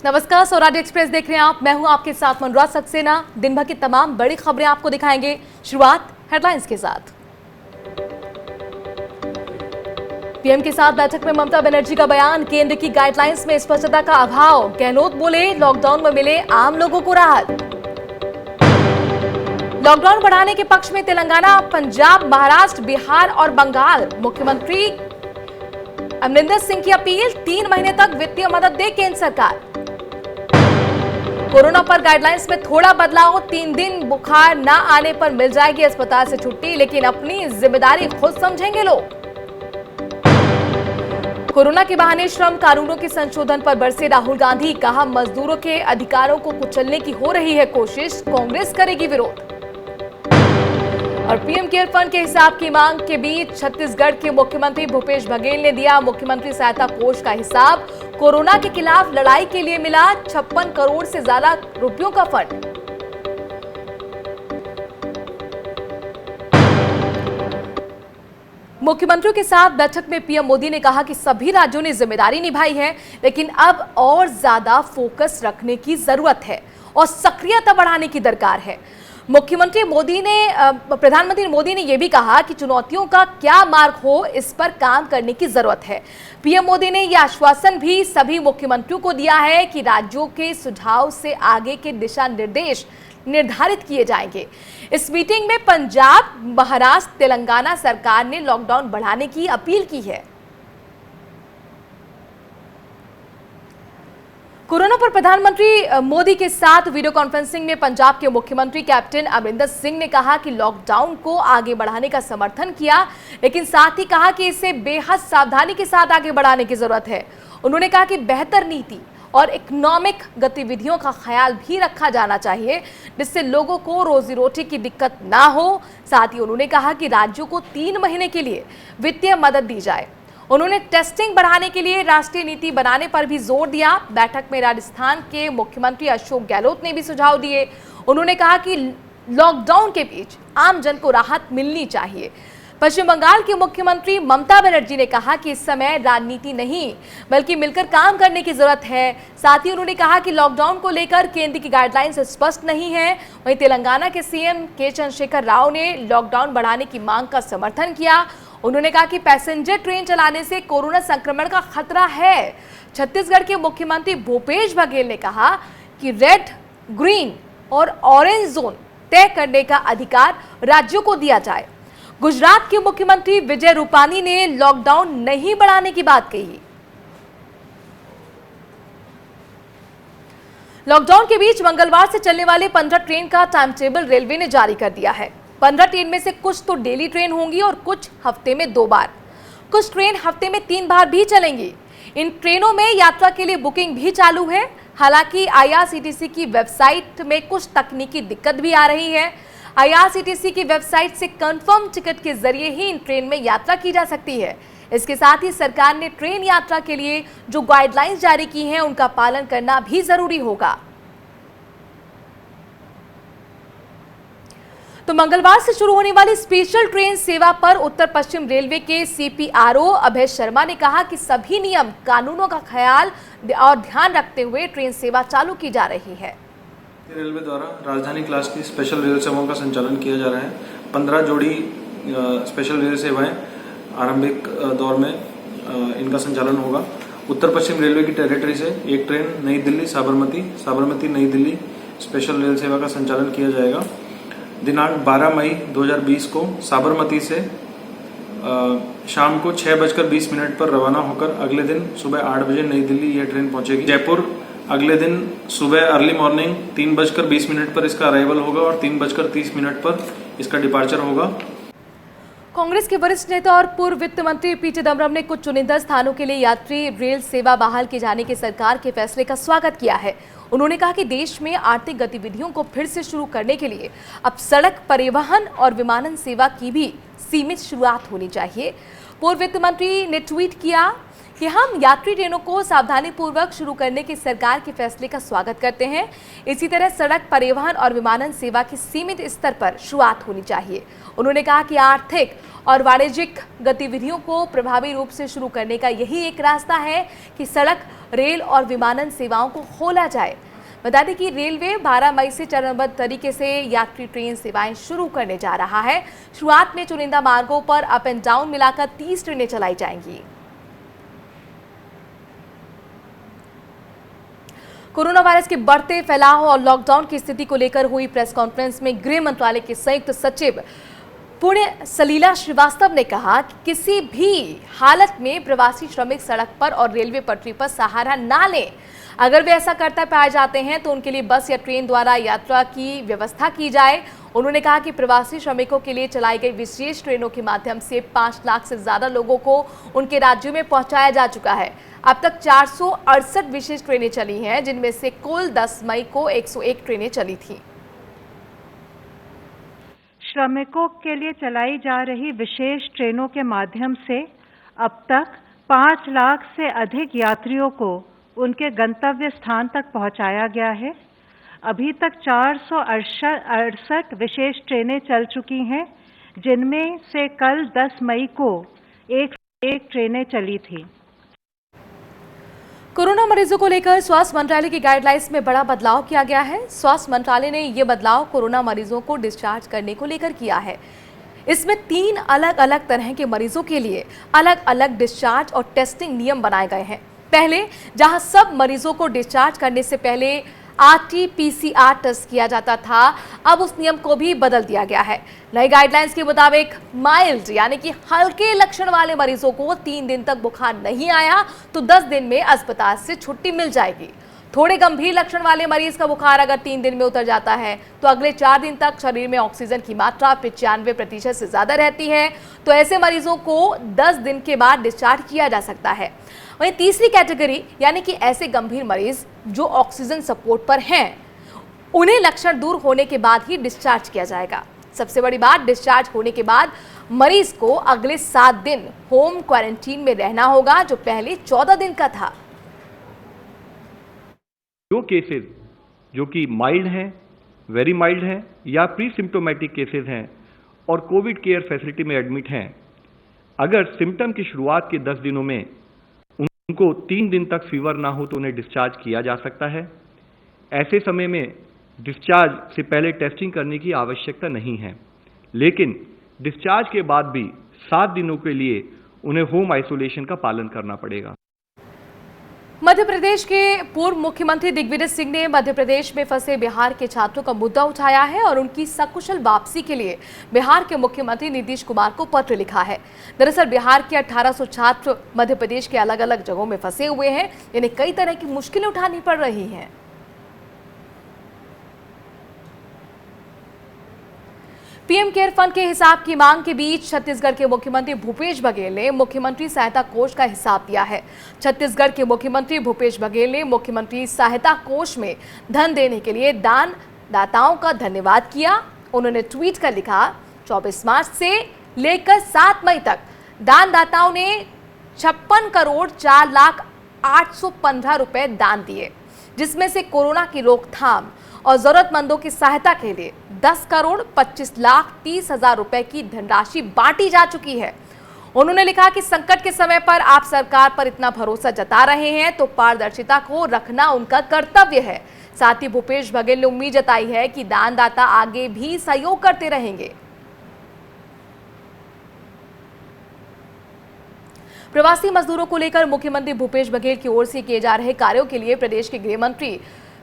नमस्कार, स्वराज एक्सप्रेस देख रहे हैं आप। मैं हूं आपके साथ मनोज सक्सेना। दिन भर की तमाम बड़ी खबरें आपको दिखाएंगे। शुरुआत हेडलाइंस के साथ। पीएम के साथ बैठक में ममता बनर्जी का बयान, केंद्र की गाइडलाइंस में स्पष्टता का अभाव। गहलोत बोले, लॉकडाउन में मिले आम लोगों को राहत। लॉकडाउन बढ़ाने के पक्ष में तेलंगाना, पंजाब, महाराष्ट्र, बिहार और बंगाल। मुख्यमंत्री अमरिंदर सिंह की अपील, 3 महीने तक वित्तीय मदद दे केंद्र सरकार। कोरोना पर गाइडलाइंस में थोड़ा बदलाव, 3 दिन बुखार न आने पर मिल जाएगी अस्पताल से छुट्टी, लेकिन अपनी जिम्मेदारी खुद समझेंगे लोग। कोरोना के बहाने श्रम कानूनों के संशोधन पर बरसे राहुल गांधी, कहा मजदूरों के अधिकारों को कुचलने की हो रही है कोशिश, कांग्रेस करेगी विरोध। और पीएम केयर फंड के हिसाब की मांग के बीच छत्तीसगढ़ के मुख्यमंत्री भूपेश बघेल ने दिया मुख्यमंत्री सहायता कोष का हिसाब। कोरोना के खिलाफ लड़ाई के लिए मिला 56 करोड़ से ज्यादा रुपयों का फंड। मुख्यमंत्रियों के साथ बैठक में पीएम मोदी ने कहा कि सभी राज्यों ने जिम्मेदारी निभाई है, लेकिन अब और ज्यादा फोकस रखने की जरूरत है और सक्रियता बढ़ाने की दरकार है। प्रधानमंत्री मोदी ने यह भी कहा कि चुनौतियों का क्या मार्ग हो, इस पर काम करने की जरूरत है। पीएम मोदी ने यह आश्वासन भी सभी मुख्यमंत्रियों को दिया है कि राज्यों के सुझाव से आगे के दिशा निर्देश निर्धारित किए जाएंगे। इस मीटिंग में पंजाब, महाराष्ट्र, तेलंगाना सरकार ने लॉकडाउन बढ़ाने की अपील की है। कोरोना पर प्रधानमंत्री मोदी के साथ वीडियो कॉन्फ्रेंसिंग में पंजाब के मुख्यमंत्री कैप्टन अमरिंदर सिंह ने कहा कि लॉकडाउन को आगे बढ़ाने का समर्थन किया, लेकिन साथ ही कहा कि इसे बेहद सावधानी के साथ आगे बढ़ाने की जरूरत है। उन्होंने कहा कि बेहतर नीति और इकोनॉमिक गतिविधियों का ख्याल भी रखा जाना चाहिए, जिससे लोगों को रोजी रोटी की दिक्कत ना हो। साथ ही उन्होंने कहा कि राज्यों को 3 महीने के लिए वित्तीय मदद दी जाए। उन्होंने टेस्टिंग बढ़ाने के लिए राष्ट्रीय नीति बनाने पर भी जोर दिया। बैठक में राजस्थान के मुख्यमंत्री अशोक गहलोत ने भी सुझाव दिए। उन्होंने कहा कि लॉकडाउन के बीच आम जन को राहत मिलनी चाहिए। पश्चिम बंगाल की मुख्यमंत्री ममता बनर्जी ने कहा कि इस समय राजनीति नहीं, बल्कि मिलकर काम करने की जरूरत है। साथ ही उन्होंने कहा कि लॉकडाउन को लेकर केंद्र की गाइडलाइंस स्पष्ट नहीं है। वहीं तेलंगाना के सीएम के चंद्रशेखर राव ने लॉकडाउन बढ़ाने की मांग का समर्थन किया। उन्होंने कहा कि पैसेंजर ट्रेन चलाने से कोरोना संक्रमण का खतरा है। छत्तीसगढ़ के मुख्यमंत्री भूपेश बघेल ने कहा कि रेड, ग्रीन और ऑरेंज जोन तय करने का अधिकार राज्यों को दिया जाए। गुजरात के मुख्यमंत्री विजय रूपानी ने लॉकडाउन नहीं बढ़ाने की बात कही। लॉकडाउन के बीच मंगलवार से चलने वाले 15 ट्रेन का टाइम टेबल रेलवे ने जारी कर दिया है। 15 ट्रेन में से कुछ तो डेली ट्रेन होंगी और कुछ हफ्ते में 2 बार, कुछ ट्रेन हफ्ते में 3 बार भी चलेंगी। इन ट्रेनों में यात्रा के लिए बुकिंग भी चालू है। हालांकि आईआरसीटीसी की वेबसाइट में कुछ तकनीकी दिक्कत भी आ रही है। आईआरसीटीसी की वेबसाइट से कंफर्म टिकट के जरिए ही इन ट्रेन में यात्रा की जा सकती है। इसके साथ ही सरकार ने ट्रेन यात्रा के लिए जो गाइडलाइंस जारी की हैं, उनका पालन करना भी जरूरी होगा। तो मंगलवार से शुरू होने वाली स्पेशल ट्रेन सेवा पर उत्तर पश्चिम रेलवे के सीपीआरओ अभय शर्मा ने कहा कि सभी नियम कानूनों का ख्याल और ध्यान रखते हुए ट्रेन सेवा चालू की जा रही है। रेलवे द्वारा राजधानी क्लास की स्पेशल रेल सेवाओं का संचालन किया जा रहा है। 15 जोड़ी स्पेशल रेल सेवाएं आरंभिक दौर में इनका संचालन होगा। उत्तर पश्चिम रेलवे की टेरिटरी से एक ट्रेन नई दिल्ली साबरमती नई दिल्ली स्पेशल रेल सेवा का संचालन किया जाएगा। दिनांक 12 मई 2020 को साबरमती से शाम को 6:20 पर रवाना होकर अगले दिन सुबह 8 बजे नई दिल्ली यह ट्रेन पहुंचेगी। जयपुर अगले दिन सुबह अर्ली मॉर्निंग 3:20 पर इसका अराइवल होगा और 3:30 पर इसका डिपार्चर होगा। कांग्रेस के वरिष्ठ नेता और पूर्व वित्त मंत्री पी चिदम्बरम ने कुछ चुनिंदा स्थानों के लिए यात्री रेल सेवा बहाल किए जाने के सरकार के फैसले का स्वागत किया है। उन्होंने कहा कि देश में आर्थिक गतिविधियों को फिर से शुरू करने के लिए अब सड़क परिवहन और विमानन सेवा की भी सीमित शुरुआत होनी चाहिए। पूर्व वित्त मंत्री ने ट्वीट किया कि हम यात्री ट्रेनों को सावधानीपूर्वक शुरू करने के सरकार के फैसले का स्वागत करते हैं। इसी तरह सड़क परिवहन और विमानन सेवा की सीमित स्तर पर शुरुआत होनी चाहिए। उन्होंने कहा कि आर्थिक और वाणिज्यिक गतिविधियों को प्रभावी रूप से शुरू करने का यही एक रास्ता है कि सड़क, रेल और विमानन सेवाओं को खोला जाए। बता दें कि रेलवे 12 मई से चरणबद्ध तरीके से यात्री ट्रेन सेवाएं शुरू करने जा रहा है। शुरुआत में चुनिंदा मार्गों पर अप एंड डाउन मिलाकर 30 ट्रेनें चलाई जाएंगी। कोरोना वायरस के बढ़ते फैलाव और लॉकडाउन की स्थिति को लेकर हुई प्रेस कॉन्फ्रेंस में गृह मंत्रालय के संयुक्त सचिव पुण्य सलीला श्रीवास्तव ने कहा कि किसी भी हालत में प्रवासी श्रमिक सड़क पर और रेलवे पटरी पर सहारा ना लें। अगर वे ऐसा करते पाए जाते हैं तो उनके लिए बस या ट्रेन द्वारा यात्रा की व्यवस्था की जाए। उन्होंने कहा कि प्रवासी श्रमिकों के लिए चलाई गई विशेष ट्रेनों के माध्यम से 5 लाख से ज्यादा लोगों को उनके राज्यों में पहुंचाया जा चुका है। अब तक 468 विशेष ट्रेनें चली हैं, जिनमें से कुल 10 मई को 101 ट्रेनें चली थी। श्रमिकों के लिए चलाई जा रही विशेष ट्रेनों के माध्यम से अब तक 5 लाख से अधिक यात्रियों को उनके गंतव्य स्थान तक पहुंचाया गया है। अभी तक 468 विशेष ट्रेनें चल चुकी हैं, जिनमें से कल 10 मई को 101 ट्रेनें चली थी। कोरोना मरीजों को लेकर स्वास्थ्य मंत्रालय की गाइडलाइंस में बड़ा बदलाव किया गया है। स्वास्थ्य मंत्रालय ने ये बदलाव कोरोना मरीजों को डिस्चार्ज करने को लेकर किया है। इसमें 3 अलग अलग तरह के मरीजों के लिए अलग अलग डिस्चार्ज और टेस्टिंग नियम बनाए गए हैं। पहले जहां सब मरीजों को डिस्चार्ज करने से पहले RT-PCR टेस्ट किया जाता था, अब उस नियम को भी बदल दिया गया है। नई गाइडलाइंस के मुताबिक माइल्ड यानी कि हल्के लक्षण वाले मरीजों को 3 दिन तक बुखार नहीं आया तो 10 दिन में अस्पताल से छुट्टी मिल जाएगी। थोड़े गंभीर लक्षण वाले मरीज का बुखार अगर 3 दिन में उतर जाता है तो अगले 4 दिन तक शरीर में ऑक्सीजन की मात्रा 95% से ज्यादा रहती है, तो ऐसे मरीजों को 10 दिन के बाद डिस्चार्ज किया जा सकता है। वहीं तीसरी कैटेगरी यानी कि ऐसे गंभीर मरीज जो ऑक्सीजन सपोर्ट पर हैं, उन्हें लक्षण दूर होने के बाद ही डिस्चार्ज किया जाएगा। सबसे बड़ी बात, डिस्चार्ज होने के बाद मरीज को अगले 7 दिन होम क्वारंटीन में रहना होगा, जो पहले 14 दिन का था। जो केसेस जो कि माइल्ड हैं, वेरी माइल्ड हैं या प्री सिम्टोमेटिक केसेस हैं और कोविड केयर फैसिलिटी में एडमिट हैं, अगर सिम्टम की शुरुआत के 10 दिनों में उनको 3 दिन तक फीवर ना हो तो उन्हें डिस्चार्ज किया जा सकता है। ऐसे समय में डिस्चार्ज से पहले टेस्टिंग करने की आवश्यकता नहीं है, लेकिन डिस्चार्ज के बाद भी 7 दिनों के लिए उन्हें होम आइसोलेशन का पालन करना पड़ेगा। मध्य प्रदेश के पूर्व मुख्यमंत्री दिग्विजय सिंह ने मध्य प्रदेश में फंसे बिहार के छात्रों का मुद्दा उठाया है और उनकी सकुशल वापसी के लिए बिहार के मुख्यमंत्री नीतीश कुमार को पत्र लिखा है। दरअसल बिहार के 1800 छात्र मध्य प्रदेश के अलग अलग जगहों में फंसे हुए हैं, जिन्हें कई तरह की मुश्किलें उठानी पड़ रही हैं। पीएम केयर फंड के हिसाब की मांग के बीच छत्तीसगढ़ के मुख्यमंत्री भूपेश बघेल ने मुख्यमंत्री सहायता कोष का हिसाब दिया है। छत्तीसगढ़ के मुख्यमंत्री भूपेश बघेल ने मुख्यमंत्री सहायता कोष में धन देने के लिए दान दाताओं का धन्यवाद किया। उन्होंने ट्वीट कर लिखा, 24 मार्च से लेकर 7 मई तक दानदाताओं ने 56 करोड़ 4 लाख 815 रुपए दान दिए, जिसमें से कोरोना की रोकथाम और जरूरतमंदों की सहायता के लिए 10 करोड़ 25 लाख 30 हजार रुपए की धनराशि बांटी जा चुकी है। उन्होंने लिखा कि संकट के समय पर आप सरकार पर इतना भरोसा जता रहे हैं तो पारदर्शिता को रखना उनका कर्तव्य है। साथ ही भूपेश बघेल ने उम्मीद जताई है कि दानदाता आगे भी सहयोग करते रहेंगे। प्रवासी मजदूरों को लेकर मुख्यमंत्री भूपेश बघेल की ओर से किए जा रहे कार्यों के लिए प्रदेश के गृह मंत्री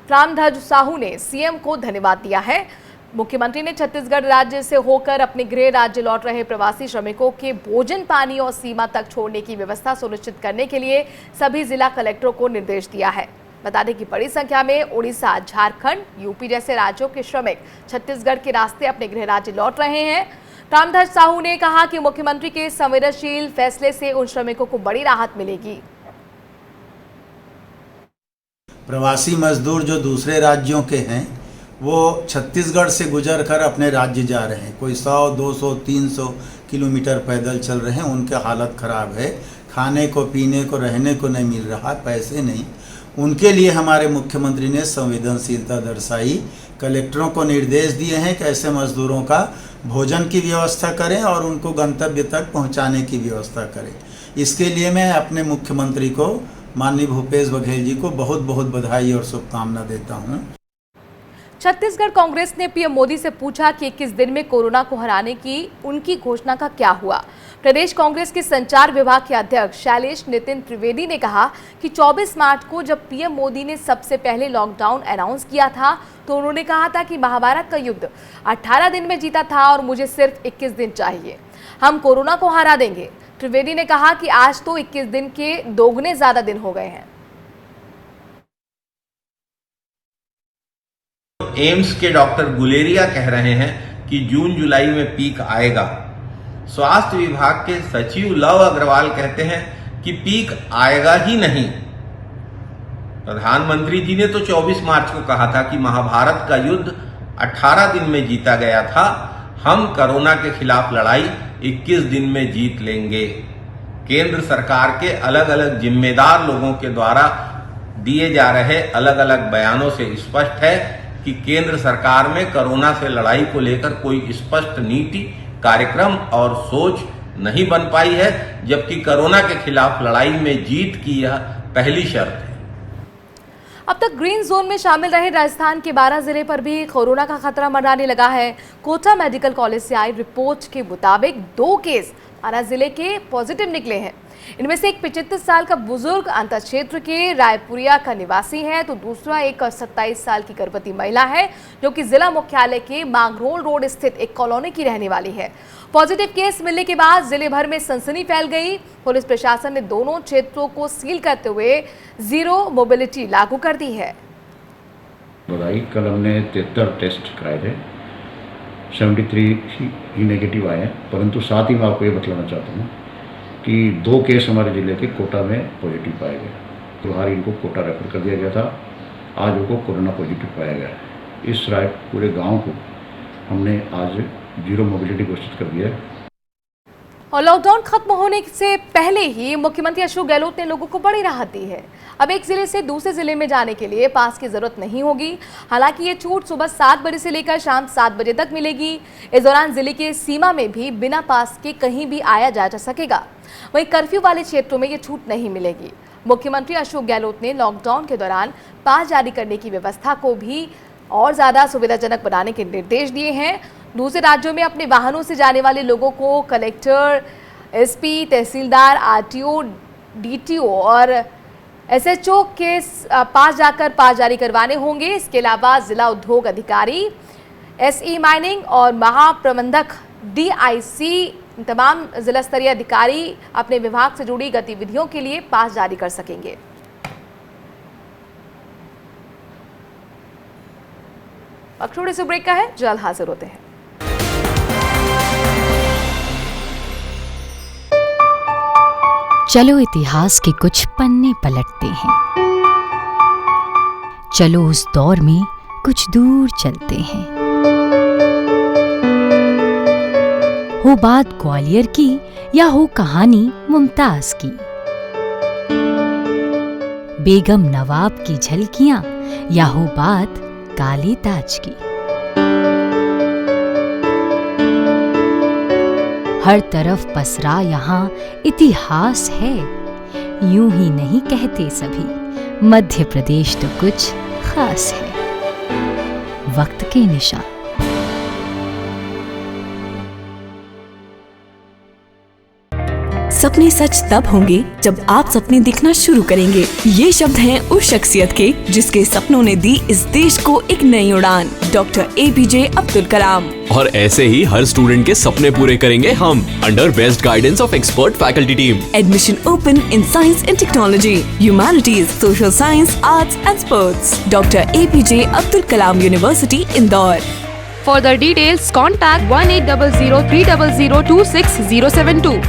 रामध्वज साहू ने सीएम को धन्यवाद दिया है। मुख्यमंत्री ने छत्तीसगढ़ राज्य से होकर अपने गृह राज्य लौट रहे प्रवासी श्रमिकों के भोजन, पानी और सीमा तक छोड़ने की व्यवस्था सुनिश्चित करने के लिए सभी जिला कलेक्टरों को निर्देश दिया है। बता दें कि बड़ी संख्या में उड़ीसा, झारखंड, यूपी जैसे राज्यों के श्रमिक छत्तीसगढ़ के रास्ते अपने गृह राज्य लौट रहे हैं। रामध्वज साहू ने कहा कि मुख्यमंत्री के संवेदनशील फैसले से उन श्रमिकों को बड़ी राहत मिलेगी। प्रवासी मजदूर जो दूसरे राज्यों के हैं वो छत्तीसगढ़ से गुजर कर अपने राज्य जा रहे हैं। कोई 100, 200, 300 किलोमीटर पैदल चल रहे हैं। उनके हालत ख़राब है, खाने को, पीने को, रहने को नहीं मिल रहा, पैसे नहीं। उनके लिए हमारे मुख्यमंत्री ने संवेदनशीलता दर्शाई, कलेक्टरों को निर्देश दिए हैं कि ऐसे मजदूरों का भोजन की व्यवस्था करें और उनको गंतव्य तक पहुंचाने की व्यवस्था करें। इसके लिए मैं अपने मुख्यमंत्री को माननीय भूपेश बघेल जी को बहुत बहुत बधाई और शुभकामना देता हूँ। छत्तीसगढ़ कांग्रेस ने पीएम मोदी से पूछा कि 21 दिन में कोरोना को हराने की उनकी घोषणा का क्या हुआ। प्रदेश कांग्रेस के संचार विभाग के अध्यक्ष शैलेश नितिन त्रिवेदी ने कहा कि 24 मार्च को जब पीएम मोदी ने सबसे पहले लॉकडाउन अनाउंस किया था तो उन्होंने कहा था कि महाभारत का युद्ध 18 दिन में जीता था और मुझे सिर्फ 21 दिन चाहिए, हम कोरोना को हरा देंगे। त्रिवेदी ने कहा कि आज तो 21 दिन के दोगुने ज्यादा दिन हो गए हैं। एम्स के डॉक्टर गुलेरिया कह रहे हैं कि जून जुलाई में पीक आएगा। स्वास्थ्य विभाग के सचिव लव अग्रवाल कहते हैं कि पीक आएगा ही नहीं। प्रधानमंत्री जी ने तो 24 मार्च को कहा था कि महाभारत का युद्ध 18 दिन में जीता गया था, हम कोरोना के खिलाफ लड़ाई 21 दिन में जीत लेंगे। केंद्र सरकार के अलग अलग जिम्मेदार लोगों के द्वारा दिए जा रहे अलग अलग बयानों से स्पष्ट है कि केंद्र सरकार में कोरोना से लड़ाई को लेकर कोई स्पष्ट नीति, कार्यक्रम और सोच नहीं बन पाई है, जबकि कोरोना के खिलाफ लड़ाई में जीत की यह पहली शर्त है। अब तक ग्रीन जोन में शामिल रहे राजस्थान के 12 जिले पर भी कोरोना का खतरा मंडराने लगा है। कोटा मेडिकल कॉलेज से आई रिपोर्ट के मुताबिक 2 केस 12 जिले के पॉजिटिव निकले हैं। इनमें से एक 75 साल का बुजुर्ग अंतर क्षेत्र के रायपुरिया का निवासी है तो दूसरा एक 27 साल की गर्भवती महिला है जो कि जिला मुख्यालय के मांगरोल रोड स्थित एक कॉलोनी की रहने वाली है। पॉजिटिव केस मिलने के बाद जिले भर में सनसनी फैल गई। पुलिस प्रशासन ने दोनों क्षेत्रों को सील करते हुए जीरो मोबिलिटी लागू कर दी है। कल हमने 73 टेस्ट कराए थे, 73 ही नेगेटिव आए हैं, परंतु साथ ही मैं आपको ये बताना चाहता हूँ कि 2 केस हमारे जिले के कोटा में पॉजिटिव पाए गए। फिलहाल इनको कोटा रेफर कर दिया गया था, आज उनको कोरोना पॉजिटिव पाया गया है। इस पूरे गांव को हमने आज जीरो मोबिलिटी घोषित कर दिया है। और लॉकडाउन खत्म होने से पहले ही मुख्यमंत्री अशोक गहलोत ने लोगों को बड़ी राहत दी है। अब एक जिले से दूसरे जिले में जाने के लिए पास की जरूरत नहीं होगी। हालांकि ये छूट सुबह 7 बजे से लेकर शाम 7 बजे तक मिलेगी। इस दौरान जिले के सीमा में भी बिना पास के कहीं भी आया जा सकेगा। वहीं कर्फ्यू वाले क्षेत्रों में ये छूट नहीं मिलेगी। मुख्यमंत्री अशोक गहलोत ने लॉकडाउन के दौरान पास जारी करने की व्यवस्था को भी और ज्यादा सुविधाजनक बनाने के निर्देश दिए हैं। दूसरे राज्यों में अपने वाहनों से जाने वाले लोगों को कलेक्टर, एसपी, तहसीलदार, आरटीओ, डीटीओ और एसएचओ के पास जाकर पास जारी करवाने होंगे। इसके अलावा जिला उद्योग अधिकारी, एसई माइनिंग और महाप्रबंधक डीआईसी तमाम जिला स्तरीय अधिकारी अपने विभाग से जुड़ी गतिविधियों के लिए पास जारी कर सकेंगे। थोड़े से ब्रेक का है, जल्द हाजिर होते हैं। चलो इतिहास के कुछ पन्ने पलटते हैं, चलो उस दौर में कुछ दूर चलते हैं। हो बात ग्वालियर की या हो कहानी मुमताज की, बेगम नवाब की झलकियां या हो बात काले ताज की, हर तरफ पसरा यहाँ इतिहास है। यूं ही नहीं कहते सभी, मध्य प्रदेश तो कुछ खास है। वक्त के निशान। सपने सच तब होंगे जब आप सपने दिखना शुरू करेंगे। ये शब्द हैं उस शख्सियत के जिसके सपनों ने दी इस देश को एक नई उड़ान, डॉक्टर एपीजे अब्दुल कलाम। और ऐसे ही हर स्टूडेंट के सपने पूरे करेंगे हम, under best guidance of expert faculty team. Admission open in science and technology, humanities, social science, arts and sports. Doctor APJ Abdul Kalam university, Indore. For the details, contact 1800-300-26072।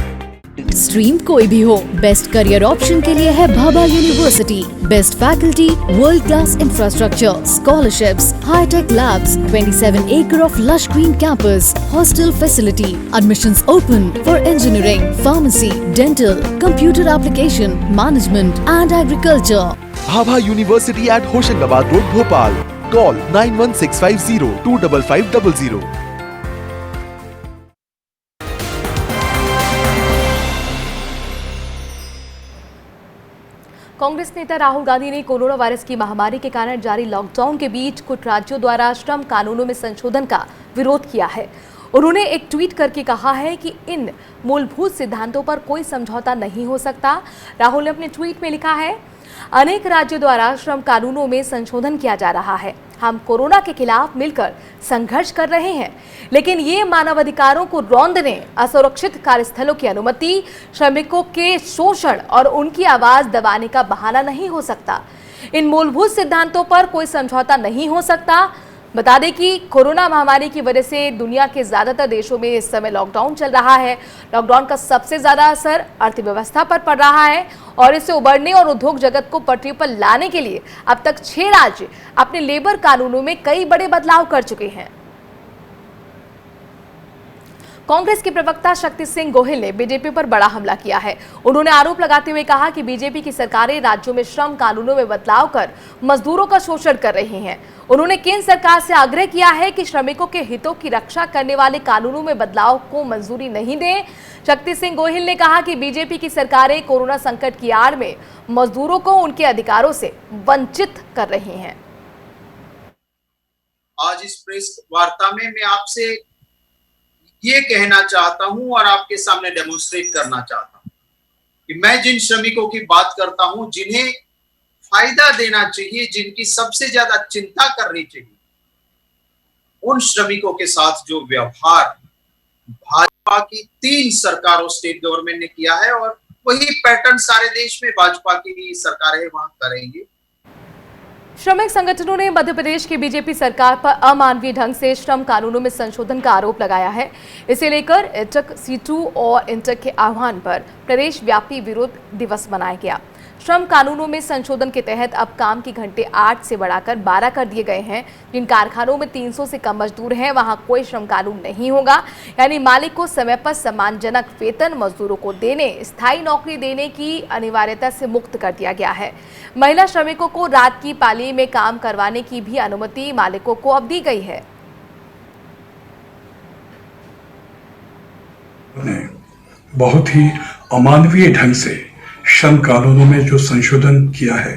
Stream कोई भी हो, बेस्ट करियर ऑप्शन के लिए है Bhabha university. Best faculty, world class infrastructure, scholarships, high tech labs, 27 acre of lush green campus, hostel facility. Admissions open for engineering, pharmacy, dental, computer application, management and agriculture. Bhabha university at Hoshangabad road, Bhopal. Call 9165025500। Congress नेता राहुल गांधी ने corona virus की महामारी के कारण जारी lockdown के बीच कुछ राज्यों द्वारा श्रम कानूनों में संशोधन का विरोध किया है। उन्होंने एक ट्वीट करके कहा है कि इन मूलभूत सिद्धांतों पर कोई समझौता नहीं हो सकता। राहुल ने अपने ट्वीट में लिखा है, अनेक राज्यों द्वारा श्रम कानूनों में संशोधन किया जा रहा है। हम कोरोना के खिलाफ मिलकर संघर्ष कर रहे हैं, लेकिन ये मानवाधिकारों को रौंदने, असुरक्षित कार्यस्थलों की अनुमति, श्रमिकों के शोषण और उनकी आवाज दबाने का बहाना नहीं हो सकता। इन मूलभूत सिद्धांतों पर कोई समझौता नहीं हो सकता। बता दें कि कोरोना महामारी की वजह से दुनिया के ज्यादातर देशों में इस समय लॉकडाउन चल रहा है। लॉकडाउन का सबसे ज्यादा असर अर्थव्यवस्था पर पड़ रहा है और इससे उबरने और उद्योग जगत को पटरी पर लाने के लिए अब तक 6 राज्य अपने लेबर कानूनों में कई बड़े बदलाव कर चुके हैं। कांग्रेस के प्रवक्ता शक्ति सिंह गोहिल ने बीजेपी पर बड़ा हमला किया है। उन्होंने आरोप लगाते हुए कहा कि बीजेपी की सरकारें राज्यों में श्रम कानूनों में बदलाव कर मजदूरों का शोषण कर रही हैं। उन्होंने केंद्र सरकार से आग्रह किया है कि श्रमिकों के हितों की रक्षा करने वाले कानूनों में बदलाव को मंजूरी नहीं दें। शक्ति सिंह गोहिल ने कहा कि बीजेपी की सरकारें कोरोना संकट की आड़ में मजदूरों को उनके अधिकारों से वंचित कर रही हैं। आज इस प्रेस वार्ता में मैं आपसे ये कहना चाहता हूं और आपके सामने डेमोन्स्ट्रेट करना चाहता हूं कि मैं जिन श्रमिकों की बात करता हूं, जिन्हें फायदा देना चाहिए, जिनकी सबसे ज्यादा चिंता करनी चाहिए, उन श्रमिकों के साथ जो व्यवहार भाजपा की 3 सरकारों, स्टेट गवर्नमेंट ने किया है और वही पैटर्न सारे देश में भाजपा की सरकारें वहां करेंगे। श्रमिक संगठनों ने मध्य प्रदेश की बीजेपी सरकार पर अमानवीय ढंग से श्रम कानूनों में संशोधन का आरोप लगाया है। इसे लेकर इंटक C2 और इंटक के आह्वान पर प्रदेश व्यापी विरोध दिवस मनाया गया। श्रम कानूनों में संशोधन के तहत अब काम के घंटे 8 से बढ़ाकर 12 कर दिए गए हैं। जिन कारखानों में 300 से कम मजदूर हैं, वहां कोई श्रम कानून नहीं होगा, यानी मालिक को समय पर सम्मानजनक वेतन, मजदूरों को देने, स्थायी नौकरी देने की अनिवार्यता से मुक्त कर दिया गया है। महिला श्रमिकों को रात की पाली में काम करवाने की भी अनुमति मालिकों को अब दी गई है। बहुत ही अमानवीय ढंग से श्रम कानूनों में जो संशोधन किया है,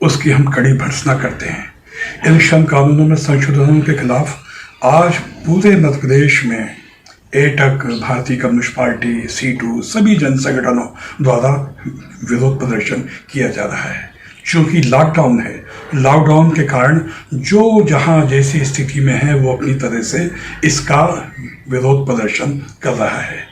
उसकी हम कड़ी भर्त्सना करते हैं। इन श्रम कानूनों में संशोधनों के खिलाफ आज पूरे मध्य प्रदेश में एटक, भारतीय कम्युनिस्ट पार्टी, C2 सभी जन संगठनों द्वारा विरोध प्रदर्शन किया जा रहा है। क्योंकि लॉकडाउन है, लॉकडाउन के कारण जो जहां जैसी स्थिति में है वो अपनी तरह से इसका विरोध प्रदर्शन कर रहा है।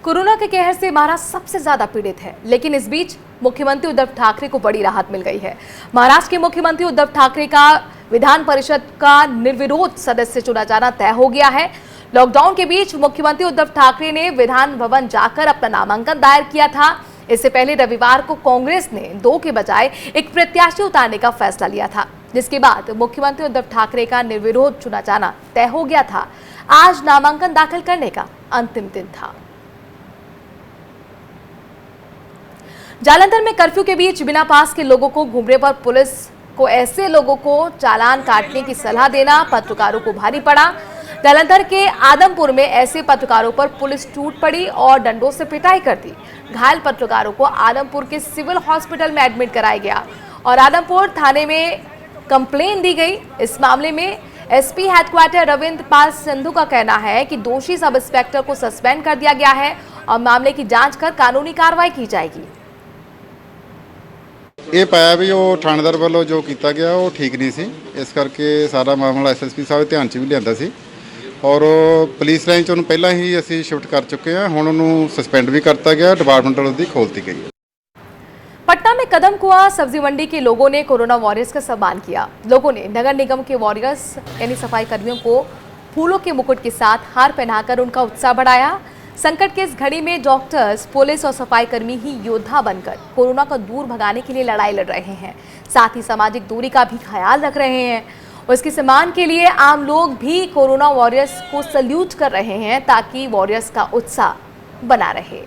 कोरोना के कहर से महाराष्ट्र सबसे ज्यादा पीड़ित है, लेकिन इस बीच मुख्यमंत्री उद्धव ठाकरे को बड़ी राहत मिल गई है। महाराष्ट्र के मुख्यमंत्री उद्धव ठाकरे का विधान परिषद का निर्विरोध सदस्य चुना जाना तय हो गया है। लॉकडाउन के बीच मुख्यमंत्री उद्धव ठाकरे ने विधान भवन जाकर अपना नामांकन दायर किया था। इससे पहले रविवार को कांग्रेस ने 2 के बजाय एक प्रत्याशी उतारने का फैसला लिया था, जिसके बाद मुख्यमंत्री उद्धव ठाकरे का निर्विरोध चुना जाना तय हो गया था। आज नामांकन दाखिल करने का अंतिम दिन था। जालंधर में कर्फ्यू के बीच बिना पास के लोगों को घूमने पर पुलिस को ऐसे लोगों को चालान काटने की सलाह देना पत्रकारों को भारी पड़ा। जालंधर के आदमपुर में ऐसे पत्रकारों पर पुलिस टूट पड़ी और डंडों से पिटाई कर दी। घायल पत्रकारों को आदमपुर के सिविल हॉस्पिटल में एडमिट कराया गया और आदमपुर थाने में कंप्लेन दी गई। इस मामले में SP हेडक्वार्टर रविंद्र पाल संधू का कहना है कि दोषी सब इंस्पेक्टर को सस्पेंड कर दिया गया है और मामले की जांच कर कानूनी कार्रवाई की जाएगी। ਇਹ ਪਾਇਆ ਵੀ ਉਹ ਥਾਣੇਦਾਰ ਵੱਲੋਂ ਜੋ ਕੀਤਾ ਗਿਆ ਉਹ ਠੀਕ ਨਹੀਂ ਸੀ, ਇਸ ਕਰਕੇ ਸਾਰਾ ਮਾਮਲਾ SSP ਸਾਹਿਬ ਦੇ ਧਿਆਨ 'ਚ ਵੀ ਲਿਆਂਦਾ ਸੀ ਔਰ ਪੁਲਿਸ ਲਾਈਨ 'ਚ ਉਹਨੂੰ ਪਹਿਲਾਂ ਹੀ ਅਸੀਂ ਸ਼ਿਫਟ ਕਰ ਚੁੱਕੇ ਹਾਂ। ਹੁਣ ਉਹਨੂੰ ਸਸਪੈਂਡ ਵੀ ਕਰਤਾ ਗਿਆ, डिपार्टमेंट ਵੱਲੋਂ ਦੀ ਖੋਲਤੀ गई। पटना में कदम कुआं सब्जी मंडी के लोगों ने कोरोना वॉरियर्स का सम्मान किया। लोगों ने नगर निगम के वॉरियर्स यानी सफाई कर्मियों को फूलों के मुकुट के साथ हार पहनाकर उनका उत्साह बढ़ाया। संकट के इस घड़ी में डॉक्टर्स, पुलिस और सफाई कर्मी ही योद्धा बनकर कोरोना को दूर भगाने के लिए लड़ाई लड़ रहे हैं। साथ ही सामाजिक दूरी का भी ख्याल रख रहे हैं और इसके सम्मान के लिए आम लोग भी कोरोना वॉरियर्स को सल्यूट कर रहे हैं ताकि वॉरियर्स का उत्साह बना रहे।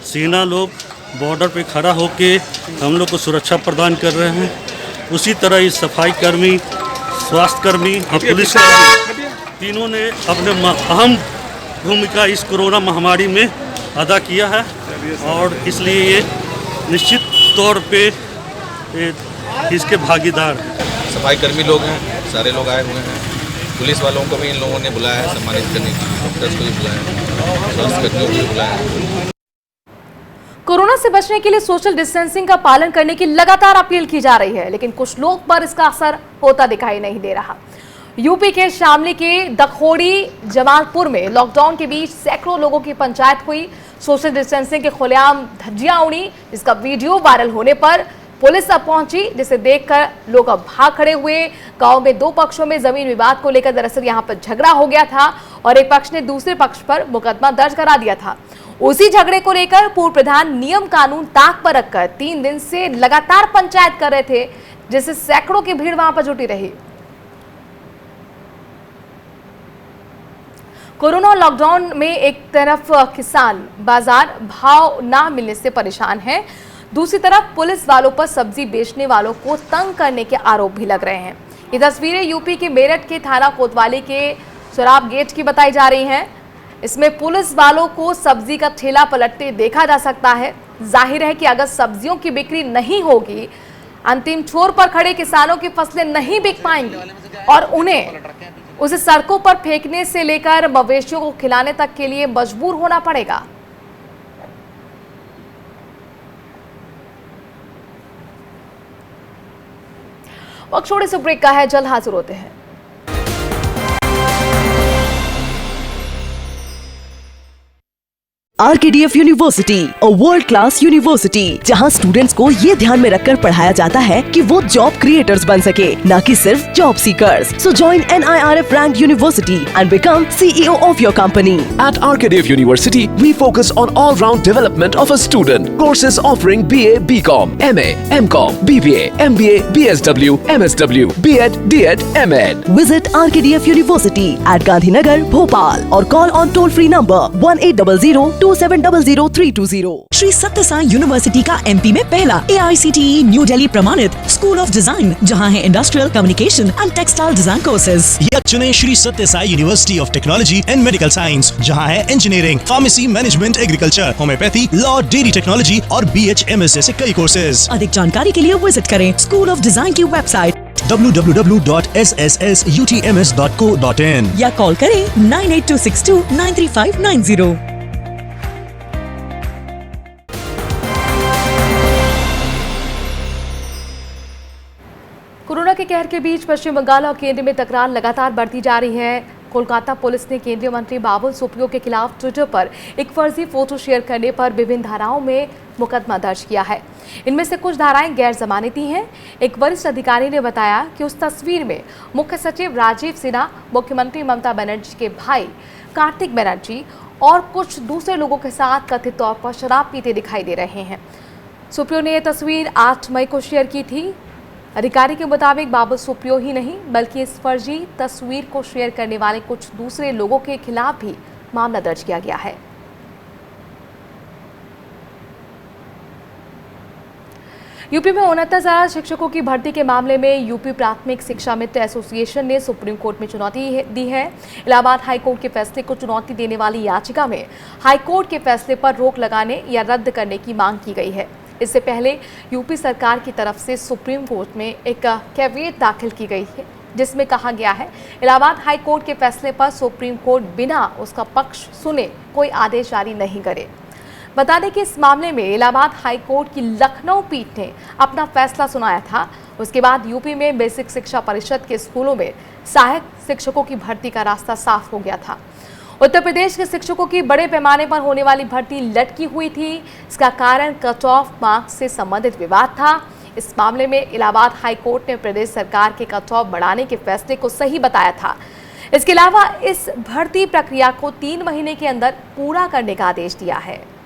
सेना लोग बॉर्डर पे खड़ा होके हम लोग को सुरक्षा प्रदान कर रहे हैं, उसी तरह ये सफाई कर्मी, स्वास्थ्य कर्मी और पुलिस कर्मी तीनों ने अपने अहम भूमिका इस कोरोना महामारी में अदा किया है और इसलिए ये निश्चित तौर पे इसके भागीदार हैं। सफाई कर्मी लोग हैं, सारे लोग आए हुए हैं। पुलिस वालों को भी इन लोगों ने बुलाया है सम्मानित करने के लिए, डॉक्टर्स को भी बुलाया है, स्वास्थ्य कर्मियों को भी बुलाया है। कोरोना से बचने के लिए सोशल डिस्टेंसिंग का पालन करने की लगातार अपील की जा रही है, लेकिन कुछ लोग पर इसका असर होता दिखाई नहीं दे रहा। यूपी के शामली के दखोड़ी जमालपुर में लॉकडाउन के बीच सैकड़ों लोगों की पंचायत हुई। सोशल डिस्टेंसिंग के खुलेआम धज्जियां उड़ी, जिसका वीडियो वायरल होने पर पुलिस अब पहुंची, जिसे देखकर लोग अब भाग खड़े हुए। गांव में दो पक्षों में जमीन विवाद को लेकर दरअसल यहां पर झगड़ा हो गया था और एक पक्ष ने दूसरे पक्ष पर मुकदमा दर्ज करा दिया था। उसी झगड़े को लेकर पूर्व प्रधान नियम कानून ताक पर रखकर 3 दिन से लगातार पंचायत कर रहे थे, जिससे सैकड़ों की भीड़ वहां पर जुटी रही। कोरोना लॉकडाउन में एक तरफ किसान बाजार भाव ना मिलने से परेशान हैं, दूसरी तरफ पुलिस वालों पर सब्जी बेचने वालों को तंग करने के आरोप भी लग रहे हैं। ये तस्वीरें यूपी के मेरठ के थाना कोतवाली के शराब गेट की बताई जा रही हैं। इसमें पुलिस वालों को सब्जी का ठेला पलटते देखा जा सकता है। जाहिर है कि अगर सब्जियों की बिक्री नहीं होगी, अंतिम छोर पर खड़े किसानों की फसलें नहीं बिक पाएंगी और उन्हें उसे सड़कों पर फेंकने से लेकर मवेशियों को खिलाने तक के लिए मजबूर होना पड़ेगा। वक्त छोड़े से ब्रेक का है, जल्द हाजिर होते हैं। RKDF university, a world class university, जहां स्टूडेंट्स को ये ध्यान में रखकर पढ़ाया जाता है कि वो जॉब क्रिएटर्स बन सके, न कि सिर्फ job seekers. So join NIRF ranked university and become CEO of your company. At RKDF University, we focus on all-round development of a student. Courses offering BA, BCom, MA, MCom, BBA, MBA, BSW, MSW, B.Ed, D.Ed, M.Ed. Visit RKDF University at Gandhinagar, Bhopal or call on toll-free number 1800-2700-320. Shri सत्य Sai university का MP में पहला AICTE new Delhi प्रमाणित school of design, जहां है industrial communication and textile design courses. या चुने श्री सत्य Sai university of technology and medical science, जहां है engineering, pharmacy, management, agriculture, homeopathy, law, dairy technology और BHMS जैसे कई कोर्सेज। अधिक जानकारी के लिए विजिट करें स्कूल ऑफ डिजाइन की वेबसाइट www.ssutms.co.in या कॉल करें 9826293590। कोरोना के कहर के बीच पश्चिम बंगाल और केंद्र में तकरार लगातार बढ़ती जा रही है। कोलकाता पुलिस ने केंद्रीय मंत्री बाबुल सुप्रियो के खिलाफ ट्विटर पर एक फर्जी फोटो शेयर करने पर विभिन्न धाराओं में मुकदमा दर्ज किया है। इनमें से कुछ धाराएं गैर जमानती हैं। एक वरिष्ठ अधिकारी ने बताया कि उस तस्वीर में मुख्य सचिव राजीव सिन्हा, मुख्यमंत्री ममता बनर्जी के भाई कार्तिक बनर्जी और कुछ दूसरे लोगों के साथ कथित तौर पर शराब पीते दिखाई दे रहे हैं। सुप्रियो ने यह तस्वीर 8 मई को शेयर की थी। अधिकारी के मुताबिक बाबुल सुप्रियो ही नहीं बल्कि इस फर्जी तस्वीर को शेयर करने वाले कुछ दूसरे लोगों के खिलाफ भी मामला दर्ज किया गया है। यूपी में 69,000 शिक्षकों की भर्ती के मामले में यूपी प्राथमिक शिक्षा मित्र एसोसिएशन ने सुप्रीम कोर्ट में चुनौती दी है। इलाहाबाद हाईकोर्ट के फैसले को चुनौती देने वाली याचिका में हाईकोर्ट के फैसले पर रोक लगाने या रद्द करने की मांग की गई है। इससे पहले यूपी सरकार की तरफ से सुप्रीम कोर्ट में एक कैविएट दाखिल की गई है, जिसमें कहा गया है इलाहाबाद हाई कोर्ट के फैसले पर सुप्रीम कोर्ट बिना उसका पक्ष सुने कोई आदेश जारी नहीं करे। बता दें कि इस मामले में इलाहाबाद हाई कोर्ट की लखनऊ पीठ ने अपना फैसला सुनाया था। उसके बाद यूपी में बेसिक शिक्षा परिषद के स्कूलों में सहायक शिक्षकों की भर्ती का रास्ता साफ हो गया था। उत्तर प्रदेश के शिक्षकों की बड़े पैमाने पर होने वाली भर्ती लटकी हुई थी। इसका कारण कट ऑफ मार्क्स से संबंधित विवाद था। इस मामले में इलाहाबाद हाई कोर्ट ने प्रदेश सरकार के कट ऑफ बढ़ाने के फैसले को सही बताया था। इसके अलावा इस भर्ती प्रक्रिया को 3 महीने के अंदर पूरा करने का आदेश दिया है।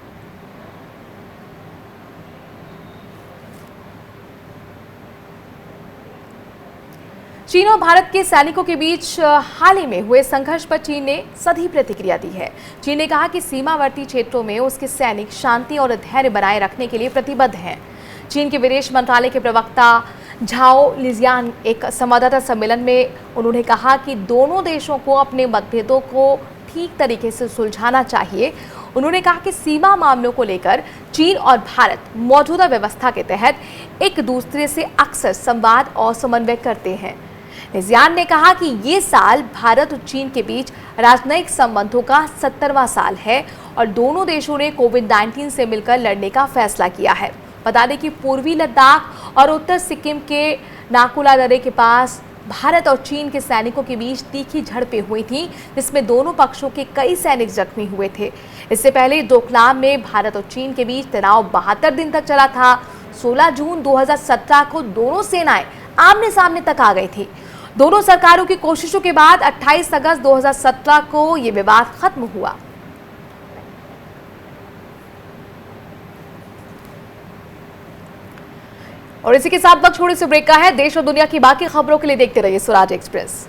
चीन और भारत के सैनिकों के बीच हाल ही में हुए संघर्ष पर चीन ने सधी प्रतिक्रिया दी है। चीन ने कहा कि सीमावर्ती क्षेत्रों में उसके सैनिक शांति और धैर्य बनाए रखने के लिए प्रतिबद्ध हैं। चीन के विदेश मंत्रालय के प्रवक्ता झाओ लिजियान एक संवाददाता सम्मेलन में उन्होंने कहा कि दोनों देशों को अपने मतभेदों को ठीक तरीके से सुलझाना चाहिए। उन्होंने कहा कि सीमा मामलों को लेकर चीन और भारत मौजूदा व्यवस्था के तहत एक दूसरे से अक्सर संवाद और समन्वय करते हैं। निज़ियान ने कहा कि ये साल भारत और चीन के बीच राजनयिक संबंधों का 70वां साल है और दोनों देशों ने कोविड-19 से मिलकर लड़ने का फैसला किया है। बता दें कि पूर्वी लद्दाख और उत्तर सिक्किम के नाकुला दर्रे के पास भारत और चीन के सैनिकों के बीच तीखी झड़पें हुई थीं, जिसमें दोनों पक्षों के कई सैनिक जख्मी हुए थे। इससे पहले डोकलाम में भारत और चीन के बीच तनाव 72 दिन तक चला था। 16 जून 2017 को दोनों सेनाएं आमने सामने तक आ गई थी। दोनों सरकारों की कोशिशों के बाद 28 अगस्त 2017 को ये विवाद खत्म हुआ। और इसी के साथ वक्त थोड़ी सी ब्रेक का है। देश और दुनिया की बाकी खबरों के लिए देखते रहिए स्वराज एक्सप्रेस।